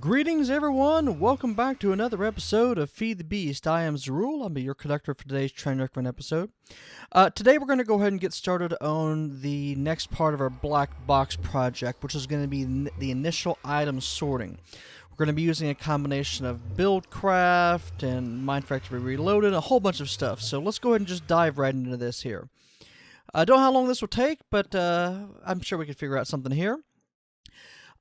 Greetings, everyone! Welcome back to another episode of Feed the Beast. I am Zerul. I'll be your conductor for today's Train Recommend episode. Today we're going to go ahead and get started on the next part of our black box project, which is going to be the initial item sorting. We're going to be using a combination of Buildcraft and Minecraft Reloaded, a whole bunch of stuff. So let's go ahead and just dive right into this here. I don't know how long this will take, but I'm sure we can figure out something here.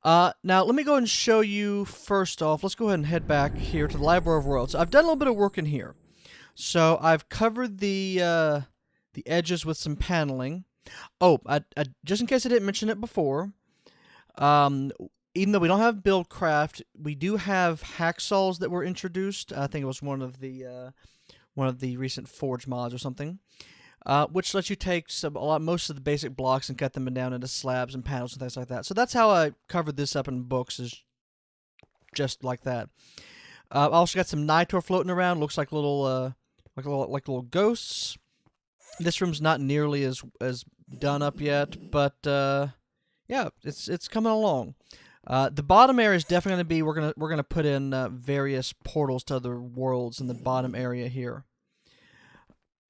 Now, let me go ahead and show you first off. Let's go ahead and head back here to the Library of Worlds. I've done a little bit of work in here. So I've covered the edges with some paneling. Oh, just in case I didn't mention it before, even though we don't have Buildcraft, we do have hacksaws that were introduced. I think it was one of the recent Forge mods or something. Which lets you take most of the basic blocks and cut them down into slabs and panels and things like that. So that's how I covered this up in books, is just like that. I also got some nitro floating around. Looks like little ghosts. This room's not nearly as done up yet, but yeah, it's coming along. The bottom area is definitely going to be we're gonna put in various portals to other worlds in the bottom area here.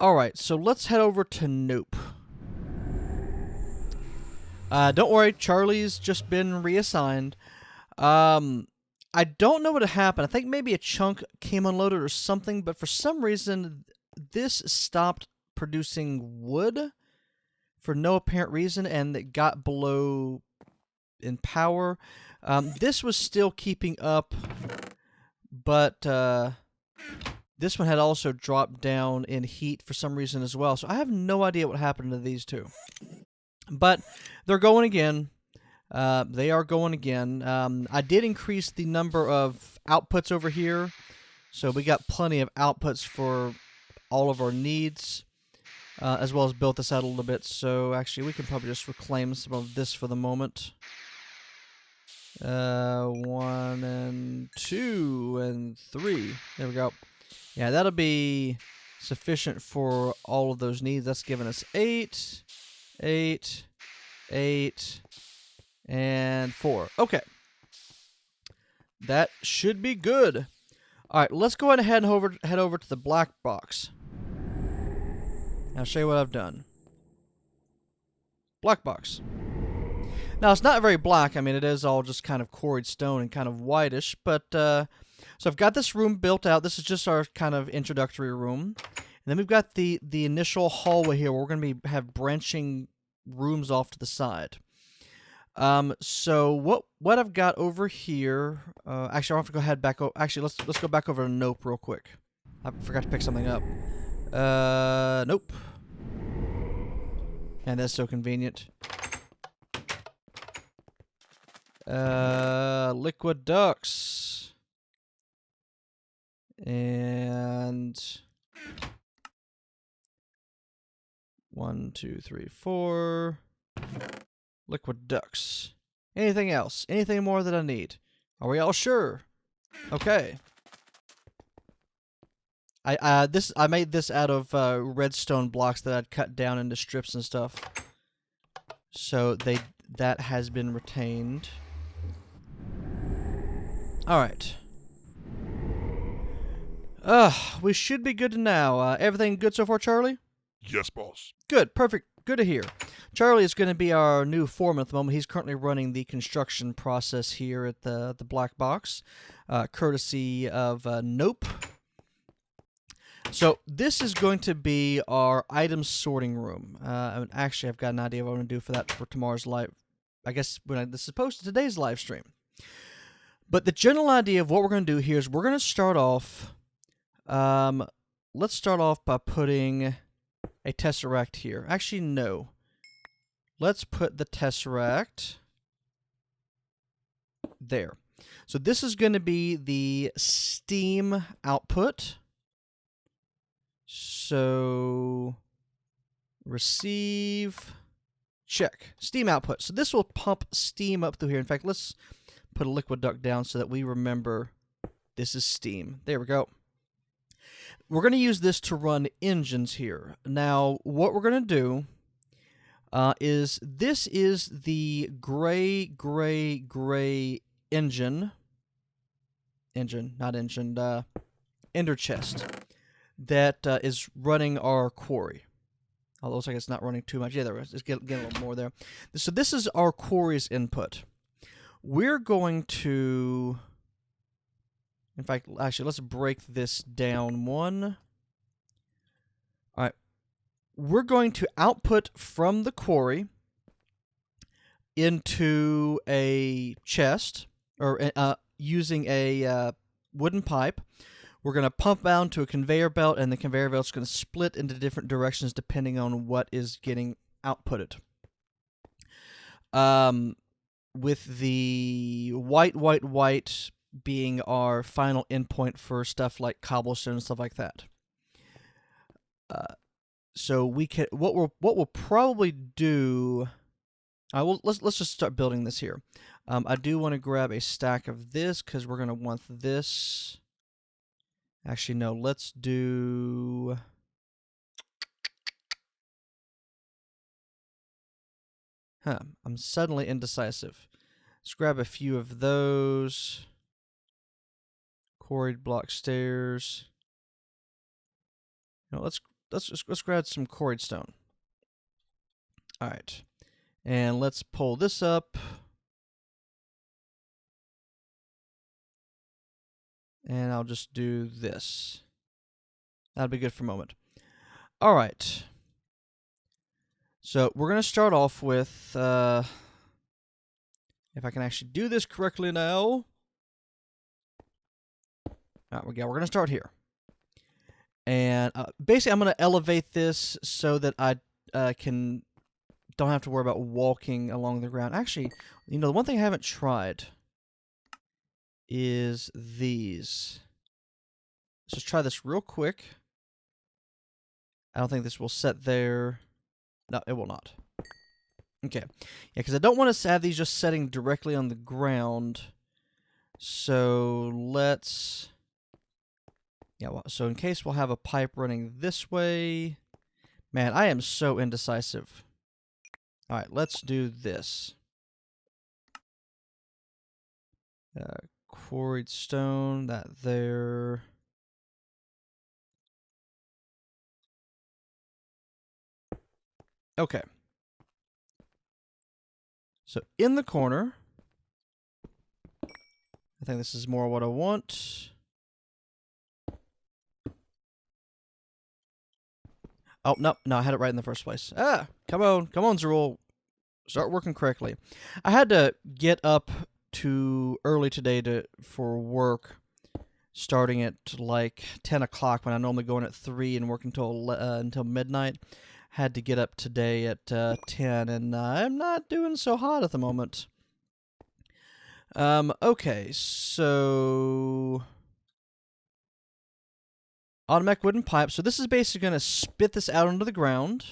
Alright, so let's head over to Nope. Don't worry, Charlie's just been reassigned. I don't know what happened. I think maybe a chunk came unloaded or something, but for some reason, this stopped producing wood for no apparent reason, and it got below in power. This was still keeping up, but this one had also dropped down in heat for some reason as well. So I have no idea what happened to these two. But they're going again. They are going again. I did increase the number of outputs over here. So we got plenty of outputs for all of our needs. As well as built this out a little bit. So actually we can probably just reclaim some of this for the moment. 1 and 2 and 3. There we go. Yeah, that'll be sufficient for all of those needs. That's giving us 8, 8, 8, and 4. Okay. That should be good. Alright, let's go ahead and head over to the black box. I'll show you what I've done. Black box. Now, it's not very black. I mean, it is all just kind of quarried stone and kind of whitish, but so I've got this room built out. This is just our kind of introductory room. And then we've got the initial hallway here where we're going to have branching rooms off to the side. So what I've got over here, actually I'll have to go head back actually let's go back over to Nope real quick. I forgot to pick something up. Nope. And that's so convenient. Liquid ducts. And 1, 2, 3, 4 liquid ducts. Anything else? Anything more that I need? Are we all sure? Okay. I made this out of redstone blocks that I'd cut down into strips and stuff. So that has been retained. All right. We should be good now. Everything good so far, Charlie? Yes, boss. Good, perfect. Good to hear. Charlie is going to be our new foreman at the moment. He's currently running the construction process here at the black box, courtesy of Nope. So this is going to be our item sorting room. Actually, I've got an idea of what I'm going to do for that for tomorrow's live. I guess this is posted today's live stream. But the general idea of what we're going to do here is we're going to start off. Let's start off by putting a tesseract here. Actually, no. Let's put the tesseract there. So this is going to be the steam output. So receive, check, steam output. So this will pump steam up through here. In fact, let's put a liquid duct down so that we remember this is steam. There we go. We're going to use this to run engines here. Now, what we're going to do is this is the gray engine ender chest that is running our quarry. Although it looks like it's not running too much. Yeah, there is. It's getting a little more there. So this is our quarry's input. We're going to... In fact, actually, let's break this down one. All right. We're going to output from the quarry into a chest, or using a wooden pipe. We're going to pump down to a conveyor belt, and the conveyor belt's going to split into different directions depending on what is getting outputted. With the white being our final endpoint for stuff like cobblestone and stuff like that. So we can what we'll probably do. Let's just start building this here. I do want to grab a stack of this because we're going to want this. Actually, no, let's do... I'm suddenly indecisive. Let's grab a few of those. Quarried block stairs. No, let's grab some quarried stone. All right. And let's pull this up. And I'll just do this. That'll be good for a moment. All right. So we're going to start off with, if I can actually do this correctly now. All right, we go. We're going to start here. And basically, I'm going to elevate this so that I don't have to worry about walking along the ground. Actually, you know, the one thing I haven't tried is these. Let's just try this real quick. I don't think this will set there. No, it will not. Okay. Yeah, because I don't want to have these just setting directly on the ground. So let's... Yeah, well, so in case we'll have a pipe running this way. Man, I am so indecisive. Alright, let's do this. Quarried stone, that there. Okay. So in the corner, I think this is more what I want. Oh, no, I had it right in the first place. Ah, come on, Zerul. Start working correctly. I had to get up too early today for work, starting at like 10 o'clock when I normally go in at 3 and work until midnight. Had to get up today at 10, and I'm not doing so hot at the moment. Okay, so... automatic wooden pipe. So this is basically going to spit this out onto the ground.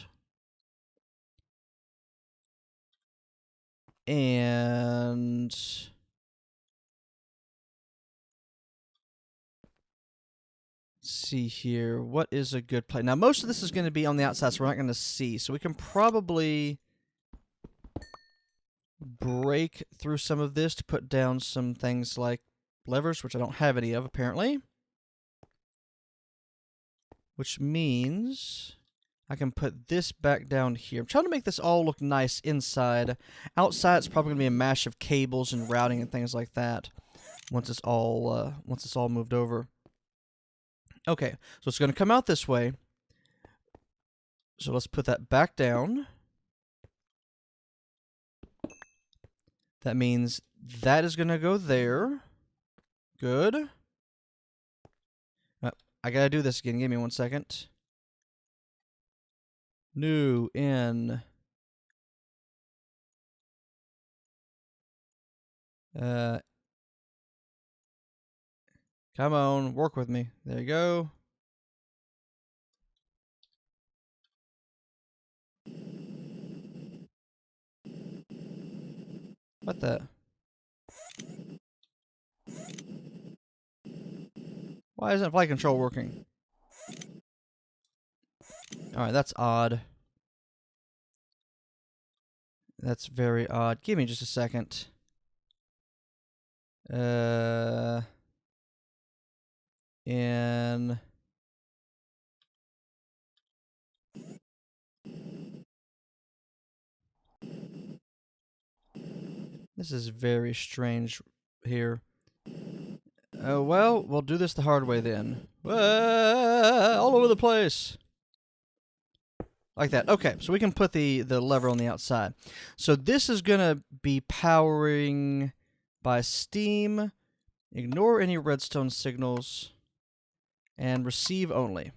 And... see here, what is a good place? Now, most of this is going to be on the outside, so we're not going to see. So we can probably break through some of this to put down some things like levers, which I don't have any of, apparently. Which means I can put this back down here. I'm trying to make this all look nice inside. Outside, it's probably going to be a mash of cables and routing and things like that once it's all moved over. Okay, so it's going to come out this way. So let's put that back down. That means that is going to go there. Good. I got to do this again. Give me 1 second. New in. Come on, work with me. There you go. What the? Why isn't flight control working? Alright, that's odd. That's very odd. Give me just a second. in this is very strange here. Well, we'll do this the hard way then. All over the place. Like that. Okay, so we can put the lever on the outside. So this is going to be powering by steam. Ignore any redstone signals. And receive only.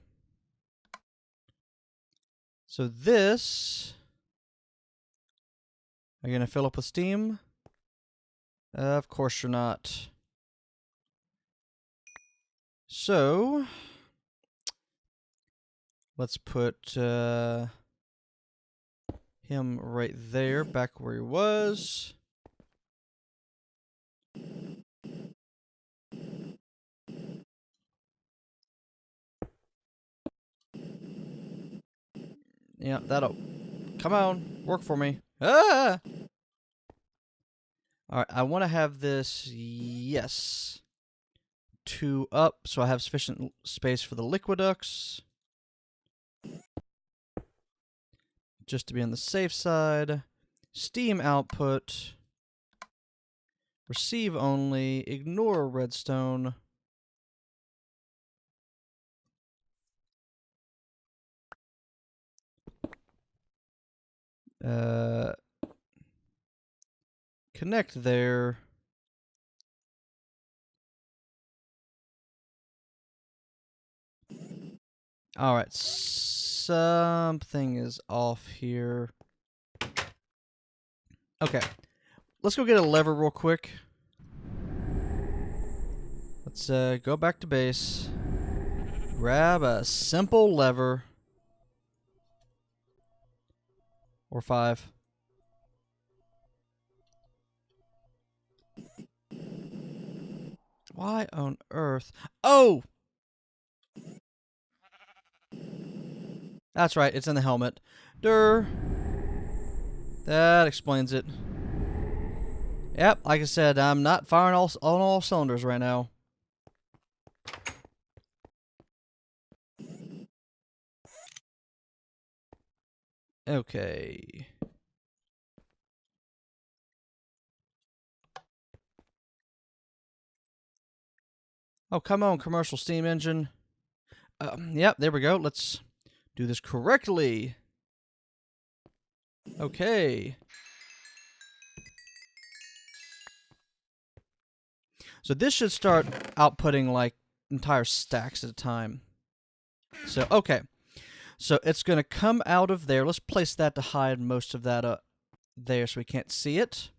So this... Are you going to fill up with steam? Of course you're not. So... Let's put him right there, back where he was. Yeah, that'll... Come on, work for me. Ah! Alright, I want to have this... Yes. 2 up, so I have sufficient space for the liquiducts. Just to be on the safe side. Steam output. Receive only. Ignore redstone. Connect there. Alright, something is off here. Okay, let's go get a lever real quick. Let's go back to base. Grab a simple lever. Or 5. Why on earth? Oh! That's right, it's in the helmet. Durr. That explains it. Yep, like I said, I'm not firing on all cylinders right now. Okay. Oh, come on, commercial steam engine. Yep, there we go. Let's do this correctly. Okay. So this should start outputting like entire stacks at a time. So, okay. So it's going to come out of there. Let's place that to hide most of that up there so we can't see it.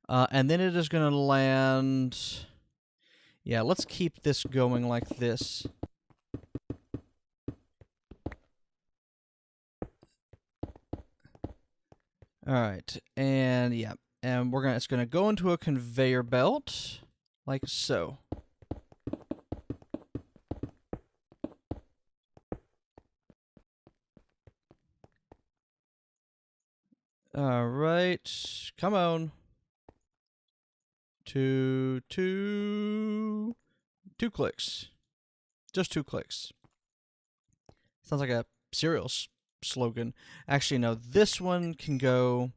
And then it is going to land... Yeah, let's keep this going like this. Alright, and yeah. And it's gonna go into a conveyor belt. Like so. Alright. Come on. Two clicks. Just 2 clicks. Sounds like a cereal slogan. Actually, no. This one can go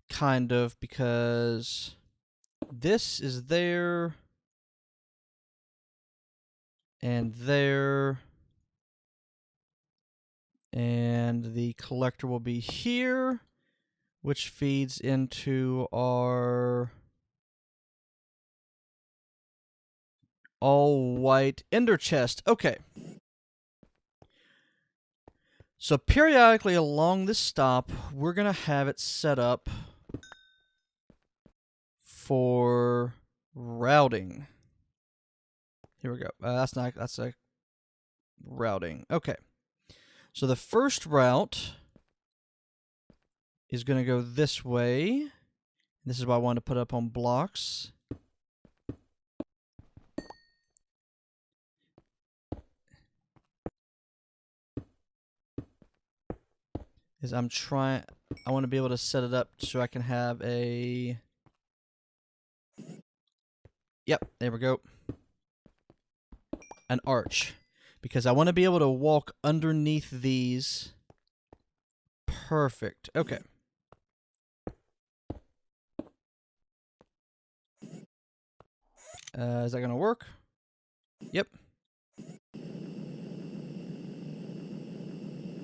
kind of because this is there and there. And the collector will be here, which feeds into our all-white ender chest. Okay. So periodically along this stop, we're going to have it set up for routing. Here we go. That's a routing. Okay. So the first route is going to go this way. This is why I wanted to put up on blocks. I want to be able to set it up so I can have a Yep, there we go. An arch. Because I want to be able to walk underneath these. Perfect. Okay. Is that going to work? Yep.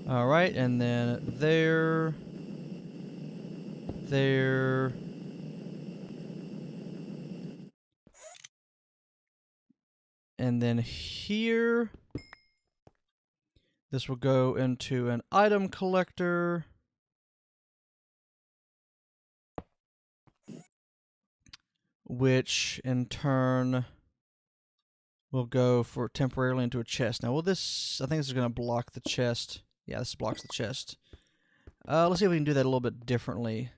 Alright, and then there. There. And then here. This will go into an item collector. Which in turn will go for temporarily into a chest. Now, will this, I think this is going to block the chest. Yeah, this blocks the chest. Let's see if we can do that a little bit differently.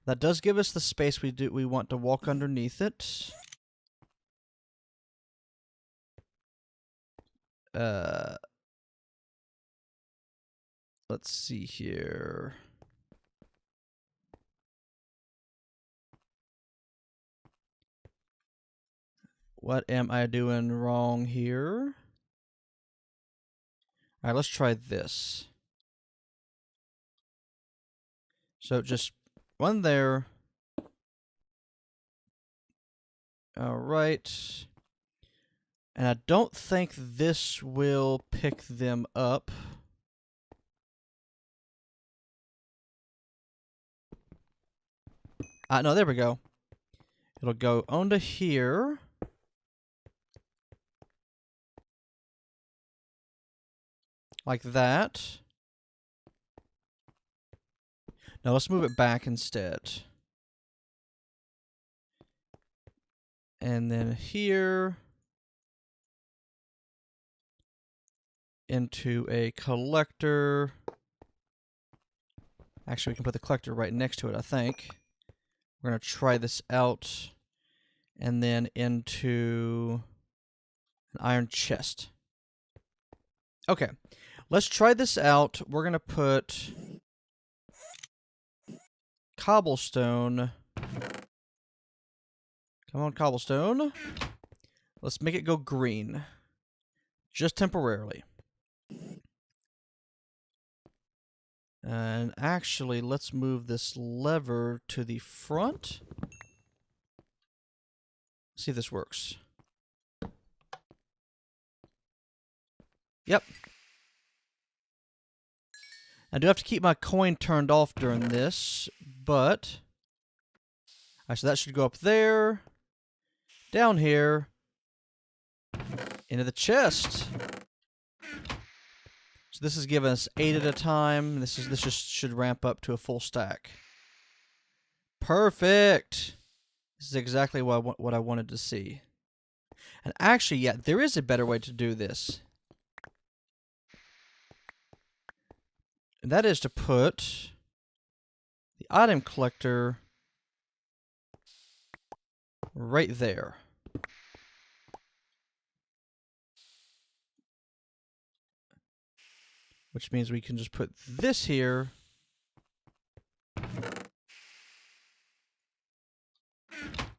That does give us the space we want to walk underneath it. Let's see here. What am I doing wrong here? Alright, let's try this. So just one there. Alright. And I don't think this will pick them up. No, there we go. It'll go onto here. Like that. Now let's move it back instead. And then here. Into a collector. Actually, we can put the collector right next to it, I think. We're going to try this out. And then into an iron chest. Okay. Let's try this out. We're going to put cobblestone. Come on, cobblestone. Let's make it go green. Just temporarily. And actually, let's move this lever to the front. See if this works. Yep. I do have to keep my coin turned off during this, but... Alright, so that should go up there. Down here. Into the chest. So this is giving us 8 at a time. This just should ramp up to a full stack. Perfect! This is exactly what I wanted to see. And actually, yeah, there is a better way to do this. And that is to put the item collector right there. Which means we can just put this here.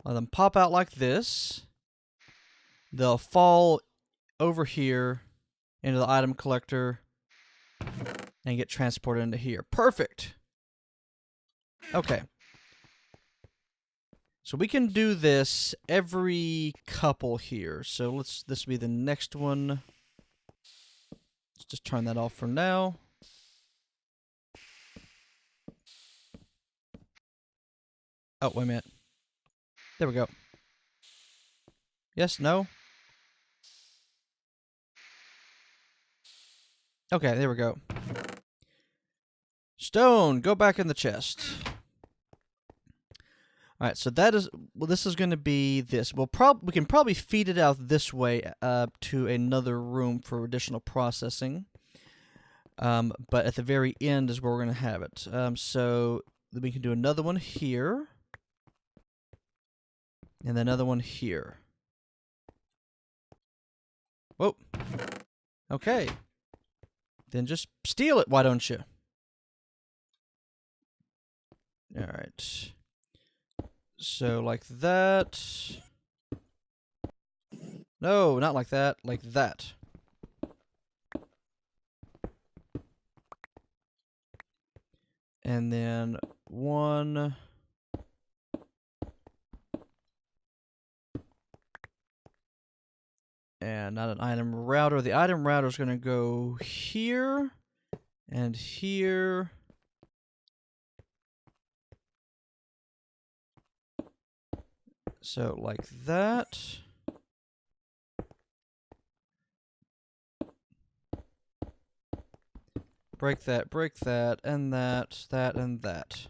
Let them pop out like this. They'll fall over here into the item collector and get transported into here. Perfect! Okay. So we can do this every couple here. So this will be the next one. Let's just turn that off for now. Oh, wait a minute. There we go. Yes, no? Okay, there we go. Stone, go back in the chest. Alright, so that is... Well, this is going to be this. We can probably feed it out this way to another room for additional processing. But at the very end is where we're going to have it. So we can do another one here. And then another one here. Whoa. Okay. Then just steal it, why don't you? Alright. So like that. No, not like that. Like that. And then 1. And not an item router. The item router is going to go here and here. So like that. Break that, and that, and that.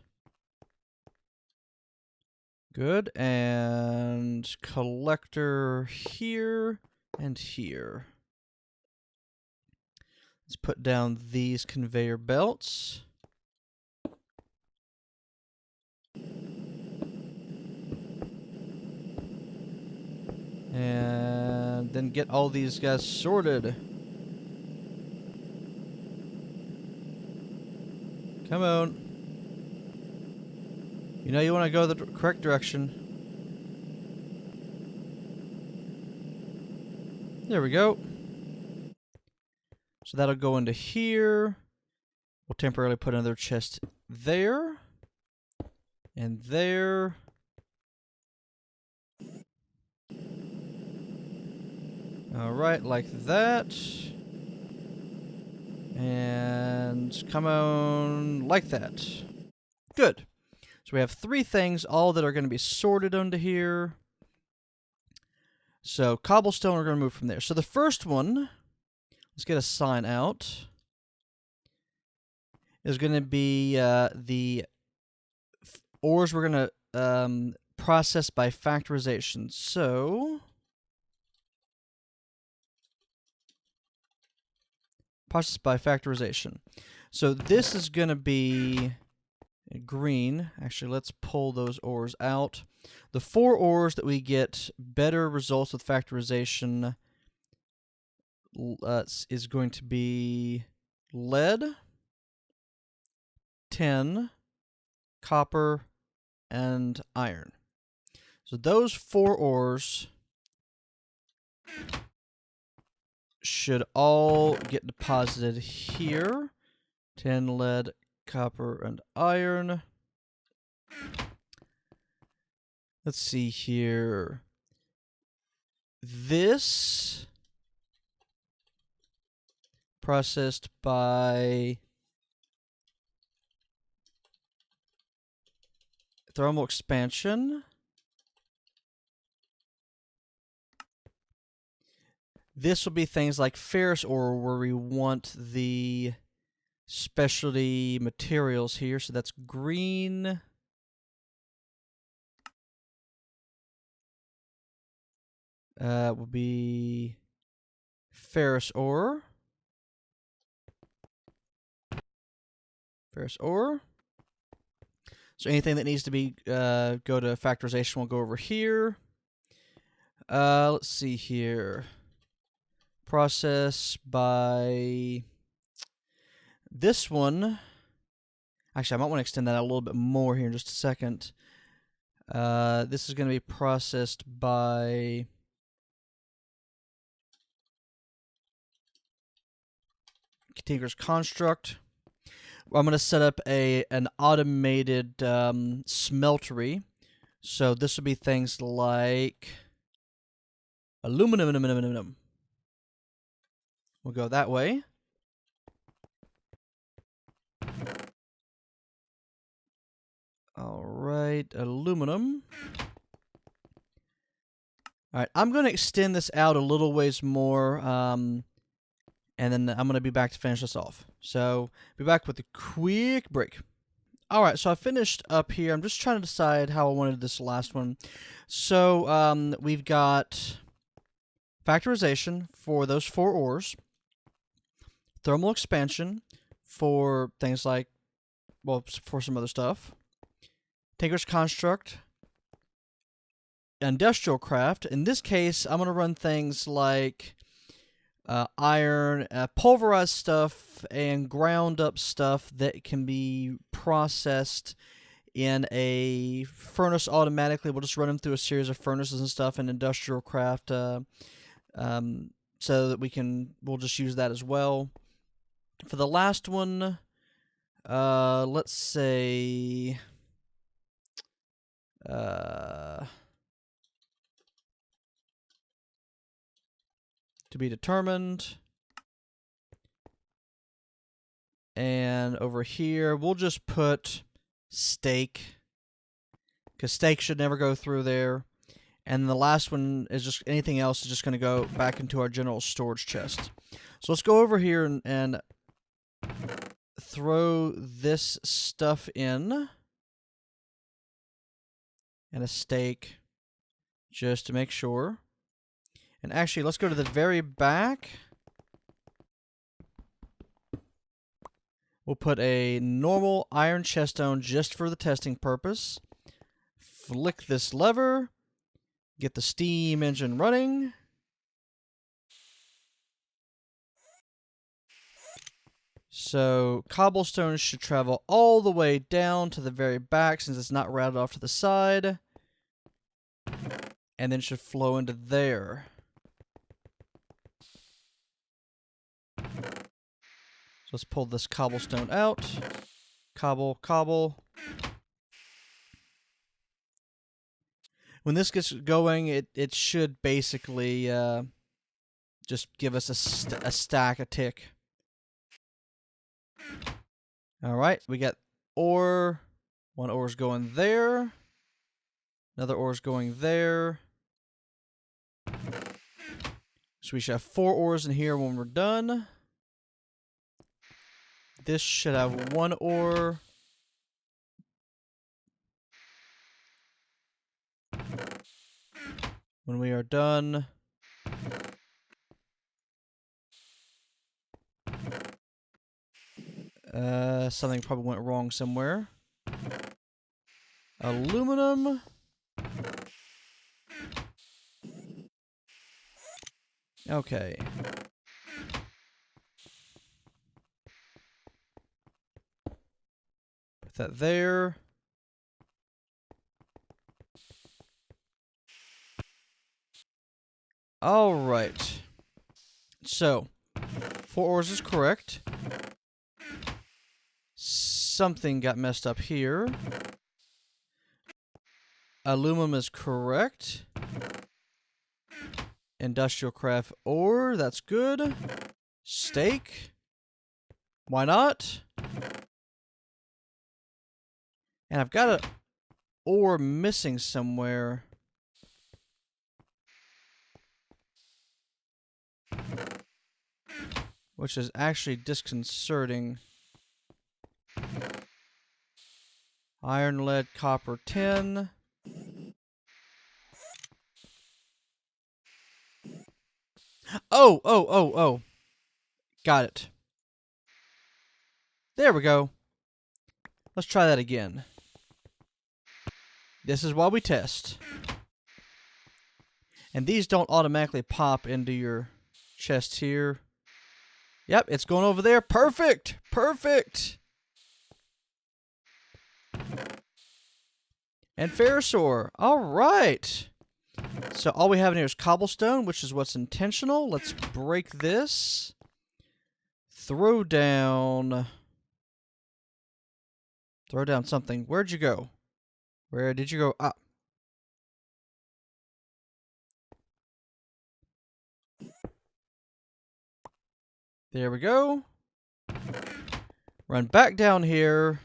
Good. And collector here and here. Let's put down these conveyor belts. And then get all these guys sorted. Come on. You know you want to go the correct direction. There we go. So that'll go into here. We'll temporarily put another chest there. And there. Alright, like that. And come on, like that. Good. So we have 3 things, all that are going to be sorted onto here. So cobblestone we're going to move from there. So the first one, let's get a sign out, is going to be the ores we're going to process by factorization. So process by factorization. So this is going to be green. Actually, let's pull those ores out. The 4 ores that we get better results with factorization is going to be lead, tin, copper, and iron. So those 4 ores should all get deposited here. Tin, lead, copper, and iron. Let's see here. This processed by thermal expansion. This will be things like ferrous ore, where we want the specialty materials here. So that's green. Will be ferrous ore. Ferrous ore. So anything that needs to be go to factorization will go over here. Let's see here. Process by this one. Actually, I might want to extend that out a little bit more here in just a second. This is going to be processed by Tinker's Construct. I'm going to set up an automated smeltery. So this will be things like aluminum. We'll go that way. All right, aluminum. All right, I'm going to extend this out a little ways more, and then I'm going to be back to finish this off. So, be back with a quick break. All right, so I finished up here. I'm just trying to decide how I wanted this last one. So, we've got factorization for those 4 ores, thermal expansion for things like, well, for some other stuff, Tinker's Construct, industrial craft. In this case, I'm going to run things like iron, pulverized stuff, and ground up stuff that can be processed in a furnace automatically. We'll just run them through a series of furnaces and stuff, and industrial craft so that we'll just use that as well. For the last one, let's say, to be determined. And over here, we'll just put steak, because steak should never go through there. And the last one is just anything else is just going to go back into our general storage chest. So let's go over here and throw this stuff in. And a steak, just to make sure. And actually, let's go to the very back. We'll put a normal iron chest stone just for the testing purpose. Flick this lever. Get the steam engine running. So cobblestone should travel all the way down to the very back since it's not routed off to the side. And then should flow into there. Let's pull this cobblestone out. Cobble, cobble. When this gets going, it should basically just give us a stack, a tick. Alright, we got ore. One ore's going there. Another ore's going there. So we should have 4 ores in here when we're done. This should have 1 ore. When we are done. Something probably went wrong somewhere. Aluminum. Okay. Put that there. All right. So, 4 ores is correct. Something got messed up here. Aluminum is correct. Industrial craft ore, that's good. Steak. Why not? And I've got an ore missing somewhere. Which is actually disconcerting. Iron, lead, copper, tin. Oh. Got it. There we go. Let's try that again. This is while we test. And these don't automatically pop into your chest here. Yep, it's going over there. Perfect! Perfect! And ferrous ore. Alright. So all we have in here is cobblestone, which is what's intentional. Let's break this. Throw down something. Where'd you go? Where did you go? Ah. There we go. Run back down here.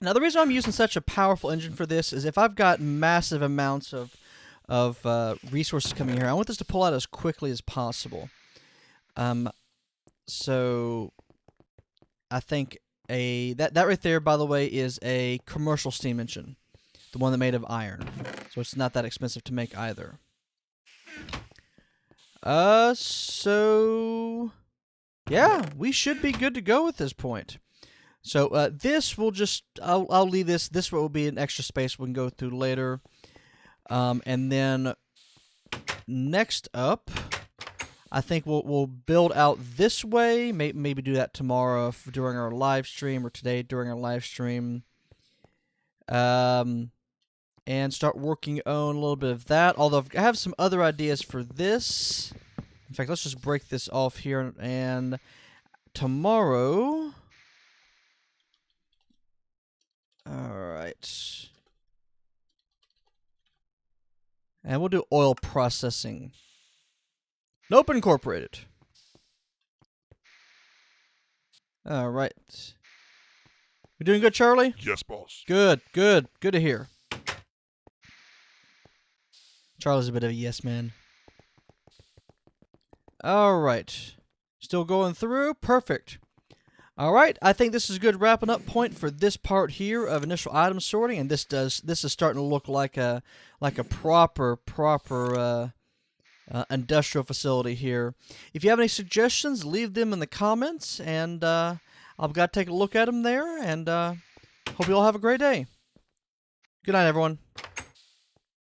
Now, the reason I'm using such a powerful engine for this is if I've got massive amounts of resources coming here, I want this to pull out as quickly as possible. So I think that right there, by the way, is a commercial steam engine, the one that made of iron. So it's not that expensive to make either. So yeah, we should be good to go at this point. So this will just I'll leave this. This will be an extra space we can go through later. And then next up, I think we'll build out this way. Maybe do that tomorrow during our live stream, or today during our live stream. and start working on a little bit of that. Although I have some other ideas for this. In fact, let's just break this off here, and tomorrow... Alright. And we'll do oil processing. Nope, incorporated. Alright. You doing good, Charlie? Yes, boss. Good, good. Good to hear. Charlie's a bit of a yes man. Alright. Still going through? Perfect. Alright, I think this is a good wrapping up point for this part here of initial item sorting, and this is starting to look like a proper industrial facility here. If you have any suggestions, leave them in the comments, and I've got to take a look at them there, and hope you all have a great day. Good night, everyone.